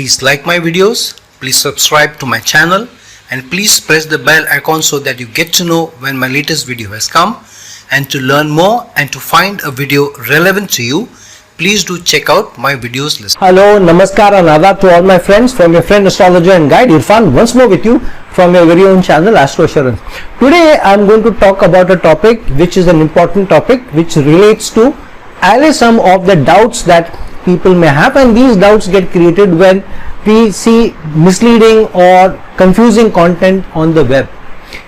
Please like my videos, please subscribe to my channel, and please press the bell icon so that you get to know when my latest video has come. And to learn more and to find a video relevant to you, please do check out my videos list. Hello, Namaskar and Adab to all my friends from your friend astrologer and guide Irfan once more with you from your very own channel Astro Assurance. Today I am going to talk about a topic which is an important topic which relates to allay some of the doubts that people may have, and these doubts get created when we see misleading or confusing content on the web.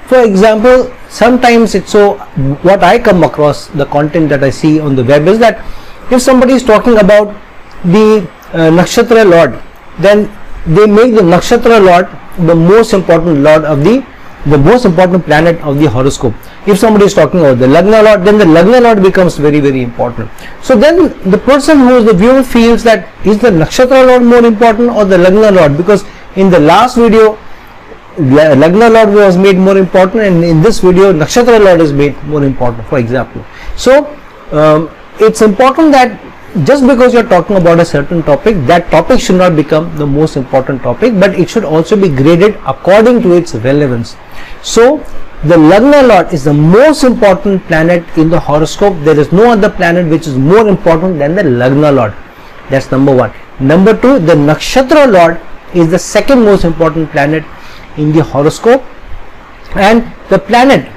For example, sometimes it's so what I come across the content that I see on the web is that if somebody is talking about the Nakshatra Lord, then they make the Nakshatra Lord the most important lord of the most important planet of the horoscope. If somebody is talking about the Lagna Lord, then the Lagna Lord becomes very, very important. So then the person who is the viewer feels that is the Nakshatra Lord more important or the Lagna Lord, because in the last video Lagna Lord was made more important, and in this video Nakshatra Lord is made more important, for example. So it's important that just because you are talking about a certain topic, that topic should not become the most important topic, but it should also be graded according to its relevance. So the Lagna Lord is the most important planet in the horoscope. There is no other planet which is more important than the Lagna Lord. That's number one. Number two, the Nakshatra Lord is the second most important planet in the horoscope, and the planet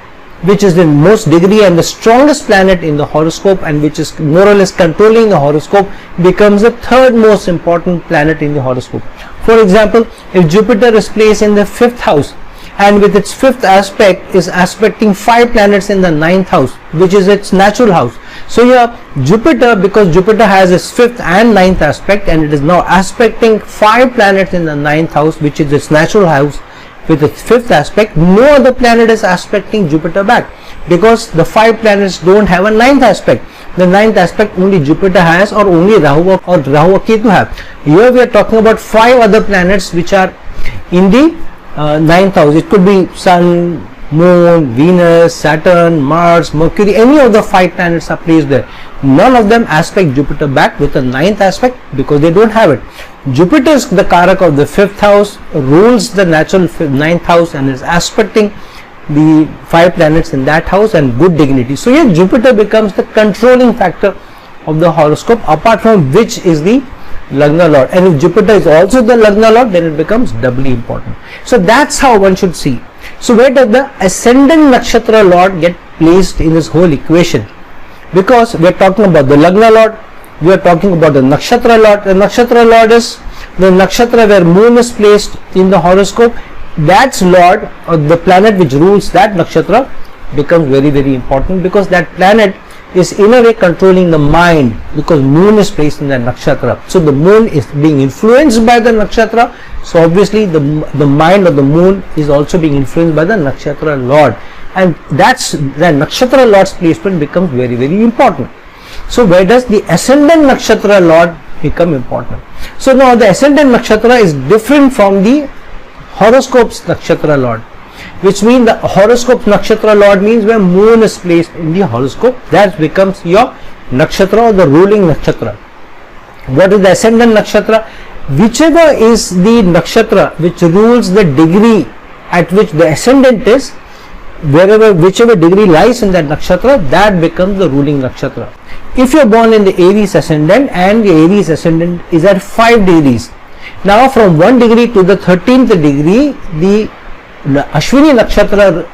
which is the most degree and the strongest planet in the horoscope and which is more or less controlling the horoscope becomes the third most important planet in the horoscope. For example, if Jupiter is placed in the 5th house and with its 5th aspect is aspecting 5 planets in the 9th house, which is its natural house. So here Jupiter, because Jupiter has its 5th and 9th aspect and it is now aspecting 5 planets in the 9th house, which is its natural house, with its 5th aspect, no other planet is aspecting Jupiter back, because the 5 planets don't have a 9th aspect. The 9th aspect only Jupiter has, or only Rahu or Ketu have. Here we are talking about 5 other planets which are in the 9th house. It could be Sun, Moon, Venus, Saturn, Mars, Mercury. Any of the 5 planets are placed there. None of them aspect Jupiter back with a 9th aspect because they don't have it. Jupiter is the Karak of the 5th house, rules the natural 9th house and is aspecting the 5 planets in that house and good dignity. So here Jupiter becomes the controlling factor of the horoscope, apart from which is the Lagna Lord. And if Jupiter is also the Lagna Lord, then it becomes doubly important. So that's how one should see. So where does the Ascendant Nakshatra Lord get placed in this whole equation? Because we are talking about the Lagna Lord, we are talking about the Nakshatra Lord. The Nakshatra Lord is the nakshatra where Moon is placed in the horoscope. That's Lord, or the planet which rules that nakshatra, becomes very, very important, because that planet is in a way controlling the mind, because Moon is placed in the nakshatra. So the Moon is being influenced by the nakshatra. So obviously the mind of the Moon is also being influenced by the Nakshatra Lord, and that's the Nakshatra Lord's placement becomes very, very important. So where does the Ascendant Nakshatra Lord become important? So now the Ascendant Nakshatra is different from the horoscope's Nakshatra Lord, which means the horoscope's Nakshatra Lord means where Moon is placed in the horoscope, that becomes your Nakshatra or the ruling Nakshatra. What is the Ascendant Nakshatra? Whichever is the Nakshatra which rules the degree at which the Ascendant is, whichever degree lies in that Nakshatra, that becomes the ruling Nakshatra. If you are born in the Aries Ascendant and the Aries Ascendant is at 5 degrees, now from 1 degree to the 13th degree, the Ashwini Nakshatra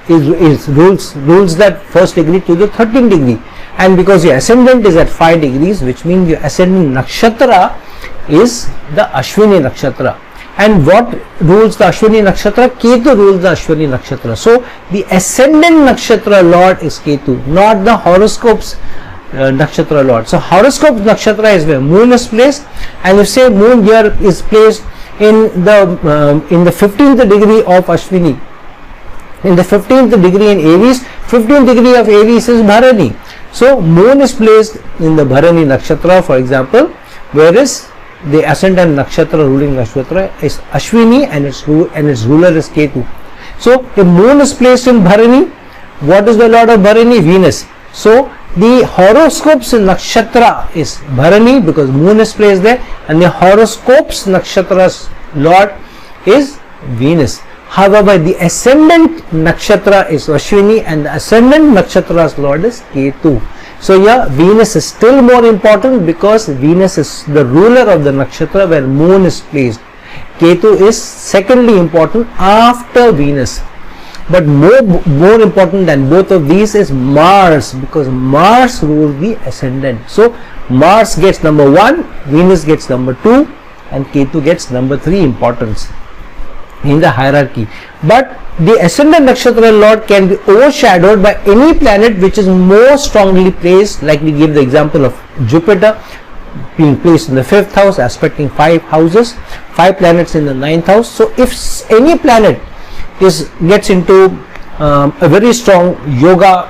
rules that first degree to the 13th degree, and because your Ascendant is at 5 degrees, which means your Ascendant Nakshatra is the Ashwini Nakshatra. And what rules the Ashwini Nakshatra? Ketu rules the Ashwini Nakshatra. So the Ascendant Nakshatra Lord is Ketu, not the horoscope's Nakshatra Lord. So horoscope Nakshatra is where Moon is placed, and if say Moon here is placed in the 15th degree of Ashwini, in the 15th degree in Aries, 15th degree of Aries is Bharani. So Moon is placed in the Bharani Nakshatra, for example, whereas the Ascendant Nakshatra ruling Nakshatra is Ashwini and its ruler is Ketu. So if Moon is placed in Bharani, what is the Lord of Bharani? Venus. So The horoscopes nakshatra is Bharani because moon is placed there, and the horoscopes nakshatra's lord is Venus. However, the ascendant nakshatra is Ashwini and the ascendant nakshatra's lord is Ketu. So here Venus is still more important because Venus is the ruler of the nakshatra where moon is placed. Ketu is secondly important after Venus. But more important than both of these is Mars, because Mars rules the ascendant. So Mars gets number 1, Venus gets number 2, and Ketu gets number 3 importance in the hierarchy. But the ascendant nakshatra lord can be overshadowed by any planet which is more strongly placed, like we give the example of Jupiter being placed in the 5th house, aspecting 5 houses, 5 planets in the 9th house. So if any planet gets into a very strong yoga,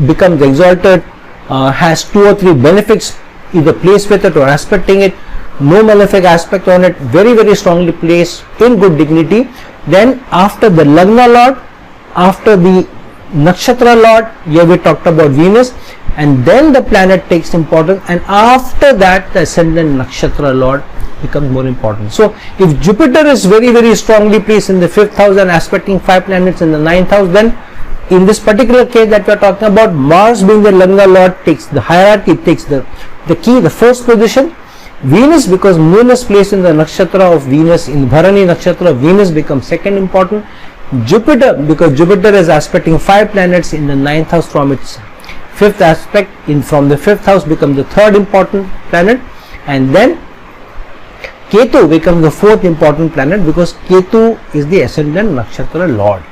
becomes exalted, has 2 or 3 benefics either placed with it or aspecting it, no malefic aspect on it, very strongly placed in good dignity, then after the Lagna lord, after the nakshatra lord, here we talked about Venus, and then the planet takes importance, and after that the ascendant nakshatra lord becomes more important. So if Jupiter is very strongly placed in the 5th house and aspecting 5 planets in the 9th house, then in this particular case that we are talking about, Mars being the Lagna lord takes the hierarchy, takes the key, the first position. Venus, because moon is placed in the nakshatra of Venus, in Bharani nakshatra, Venus becomes second important. Jupiter, because Jupiter is aspecting 5 planets in the 9th house from its 5th aspect, from the 5th house becomes the 3rd important planet, and then Ketu becomes the 4th important planet because Ketu is the ascendant nakshatra lord.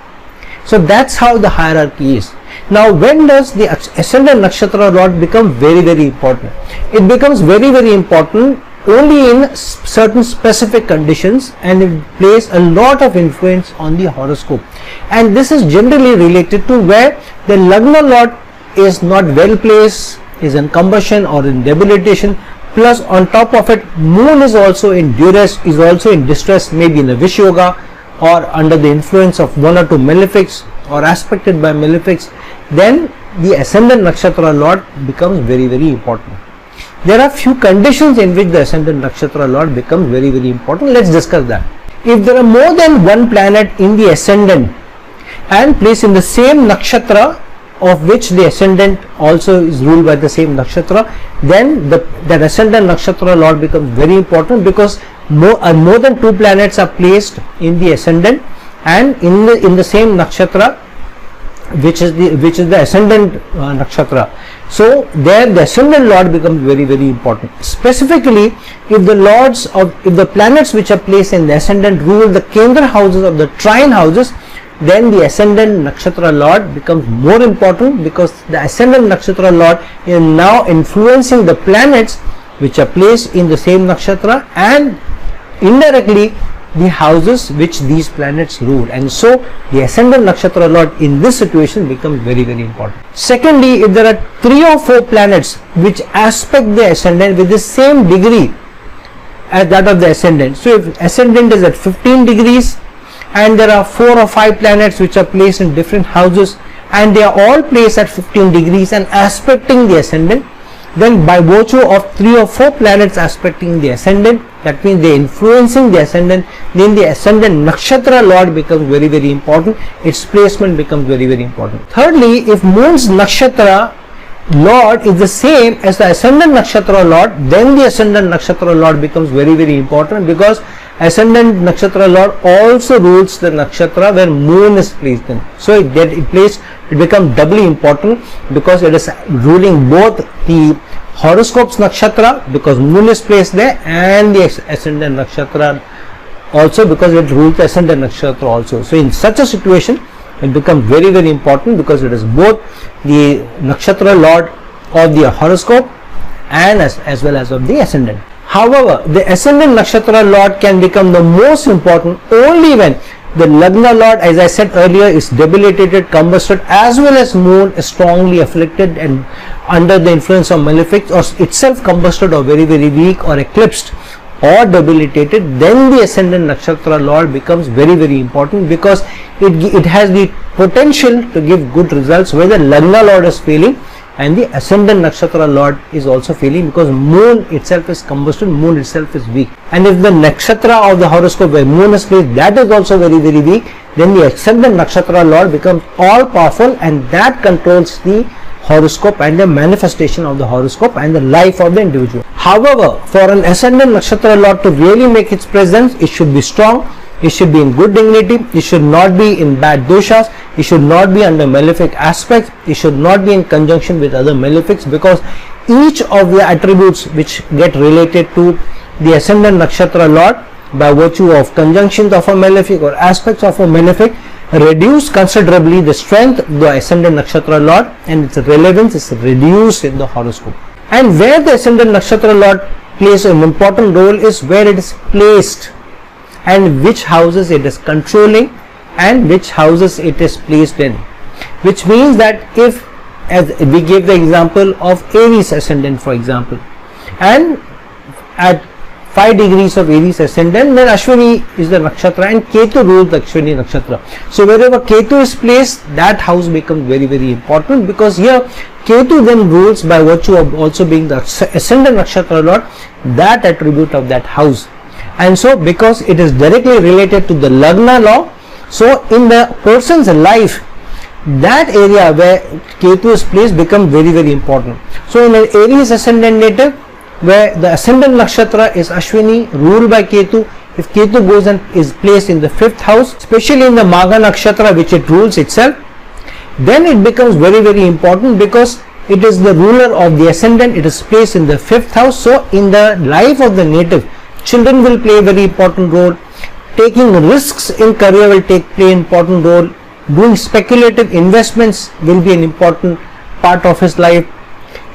So that's how the hierarchy is. Now when does the ascendant nakshatra lord become very important? It becomes very important only in certain specific conditions, and it plays a lot of influence on the horoscope, and this is generally related to where the Lagna lord is not well placed, is in combustion or in debilitation, plus on top of it moon is also in duress, is also in distress, maybe in a Vish yoga or under the influence of 1 or 2 malefics or aspected by malefics, then the ascendant nakshatra lord becomes very important. There are few conditions in which the ascendant nakshatra lord becomes very important. Let's discuss that. If there are more than one planet in the ascendant and placed in the same nakshatra of which the ascendant also is ruled by the same nakshatra, then that ascendant nakshatra lord becomes very important, because more than 2 planets are placed in the ascendant and in the same nakshatra which is the ascendant nakshatra. So there the ascendant lord becomes very important. Specifically, if the planets which are placed in the ascendant rule the Kendra houses of the trine houses, then the ascendant nakshatra lord becomes more important, because the ascendant nakshatra lord is now influencing the planets which are placed in the same nakshatra and indirectly the houses which these planets rule, and so the ascendant nakshatra lord in this situation becomes very important. Secondly, if there are 3 or 4 planets which aspect the ascendant with the same degree as that of the ascendant, so if ascendant is at 15 degrees and there are 4 or 5 planets which are placed in different houses and they are all placed at 15 degrees and aspecting the ascendant, then by virtue of 3 or 4 planets aspecting the ascendant, that means they are influencing the ascendant, then the ascendant nakshatra lord becomes very important, its placement becomes very important. Thirdly, if moon's nakshatra lord is the same as the ascendant nakshatra lord, then the ascendant nakshatra lord becomes very important, because ascendant nakshatra lord also rules the nakshatra where moon is placed in. So it becomes doubly important, because it is ruling both the horoscopes nakshatra, because moon is placed there, and the ascendant nakshatra also, because it rules the ascendant nakshatra also. So in such a situation it becomes very important, because it is both the nakshatra lord of the horoscope and as well as of the ascendant. However, the ascendant nakshatra lord can become the most important only when the Lagna lord, as I said earlier, is debilitated, combusted, as well as moon is strongly afflicted and under the influence of malefics, or itself combusted or very weak or eclipsed or debilitated, then the ascendant nakshatra lord becomes very important, because it has the potential to give good results where the Lagna lord is failing, and the Ascendant Nakshatra Lord is also failing, because moon itself is combusted, moon itself is weak. And if the nakshatra of the horoscope where moon is placed, that is also very weak, then the Ascendant Nakshatra Lord becomes all powerful, and that controls the horoscope and the manifestation of the horoscope and the life of the individual. However, for an Ascendant Nakshatra Lord to really make its presence, it should be strong, it should be in good dignity, it should not be in bad doshas, it should not be under malefic aspects, it should not be in conjunction with other malefics, because each of the attributes which get related to the Ascendant Nakshatra Lord by virtue of conjunctions of a malefic or aspects of a malefic reduce considerably the strength of the Ascendant Nakshatra Lord, and its relevance is reduced in the horoscope. And where the Ascendant Nakshatra Lord plays an important role is where it is placed, and which houses it is controlling, and which houses it is placed in. Which means that if, as we gave the example of Aries Ascendant for example, and at 5 degrees of Aries Ascendant, then Ashwini is the nakshatra and Ketu rules the Ashwini nakshatra. So wherever Ketu is placed, that house becomes very important, because here Ketu then rules by virtue of also being the Ascendant Nakshatra Lord, that attribute of that house. And so because it is directly related to the Lagna law, so in the person's life, that area where Ketu is placed becomes very important. So in an Aries Ascendant native, where the Ascendant Nakshatra is Ashwini ruled by Ketu, if Ketu goes and is placed in the 5th house, especially in the Magha Nakshatra which it rules itself, then it becomes very important, because it is the ruler of the Ascendant, it is placed in the 5th house. So in the life of the native, children will play a very important role, taking risks in career will play an important role, doing speculative investments will be an important part of his life,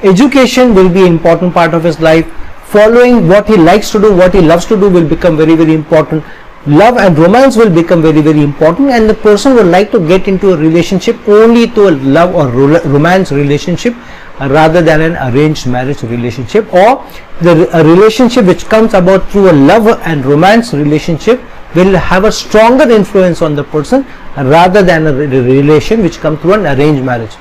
education will be an important part of his life, following what he likes to do, what he loves to do will become very important, love and romance will become very important, and the person would like to get into a relationship only to a love or romance relationship rather than an arranged marriage relationship, or a relationship which comes about through a love and romance relationship will have a stronger influence on the person rather than a relation which comes through an arranged marriage.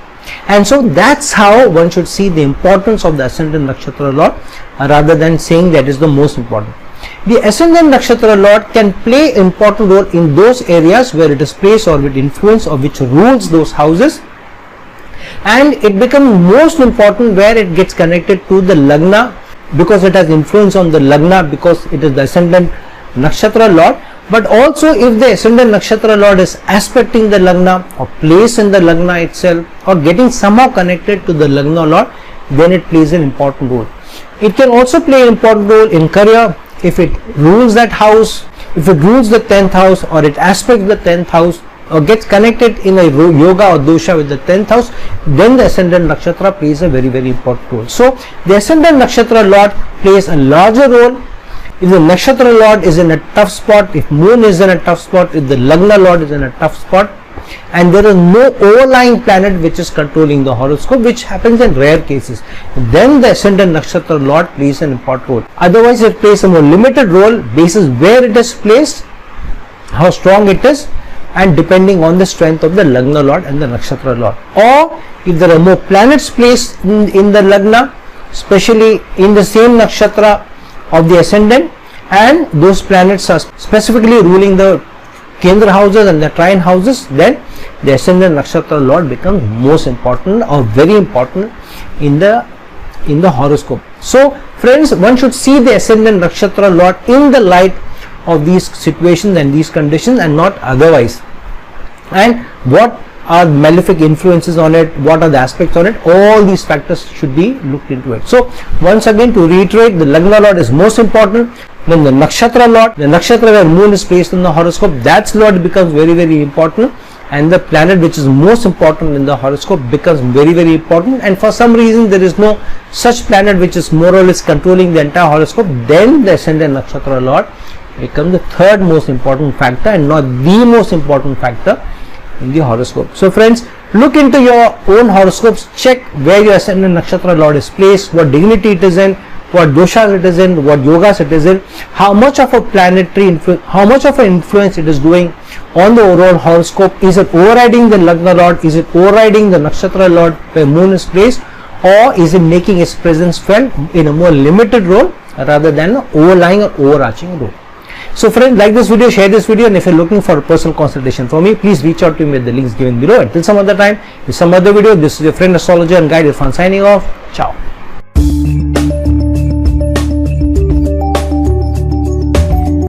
And so that's how one should see the importance of the Ascendant Nakshatra Lord, rather than saying that is the most important. The Ascendant Nakshatra Lord can play an important role in those areas where it is placed or with influence or which rules those houses, and it becomes most important where it gets connected to the Lagna, because it has influence on the Lagna, because it is the Ascendant Nakshatra Lord. But also if the Ascendant Nakshatra Lord is aspecting the Lagna or placed in the Lagna itself or getting somehow connected to the Lagna Lord, then it plays an important role. It can also play an important role in career if it rules that house, if it rules the 10th house, or it aspects the 10th house, or gets connected in a yoga or dosha with the 10th house, then the Ascendant Nakshatra plays a very important role. So the Ascendant Nakshatra Lord plays a larger role. If the Nakshatra Lord is in a tough spot, if moon is in a tough spot, if the Lagna Lord is in a tough spot, and there is no overlying planet which is controlling the horoscope, which happens in rare cases, then the Ascendant Nakshatra Lord plays an important role. Otherwise it plays a more limited role basis where it is placed, how strong it is, and depending on the strength of the Lagna Lord and the Nakshatra Lord. Or if there are more planets placed in the Lagna, especially in the same Nakshatra of the Ascendant, and those planets are specifically ruling the Kendra houses and the trine houses, then the Ascendant Nakshatra Lord becomes most important or very important in the horoscope. So friends, one should see the Ascendant Nakshatra Lord in the light of these situations and these conditions, and not otherwise. And what are malefic influences on it, what are the aspects on it, all these factors should be looked into it. So once again, to reiterate, the Lagna Lord is most important. Then the Nakshatra Lord, the Nakshatra where moon is placed in the horoscope, that Lord becomes very important, and the planet which is most important in the horoscope becomes very important, and for some reason there is no such planet which is more or less controlling the entire horoscope, then the Ascendant Nakshatra Lord becomes the third most important factor and not the most important factor in the horoscope. So friends, look into your own horoscopes, check where your Ascendant Nakshatra Lord is placed, what dignity it is in, what doshas it is in, what yogas it is in, how much of a planetary influence, how much of an influence it is doing on the overall horoscope. Is it overriding the Lagna Lord, is it overriding the Nakshatra Lord where moon is placed, or is he making his presence felt in a more limited role rather than an overlying or overarching role? So friends, like this video, share this video, and if you're looking for a personal consultation from me, please reach out to me with the links given below. Until some other time, with some other video, this is your friend astrologer and guide Irfan signing off. Ciao.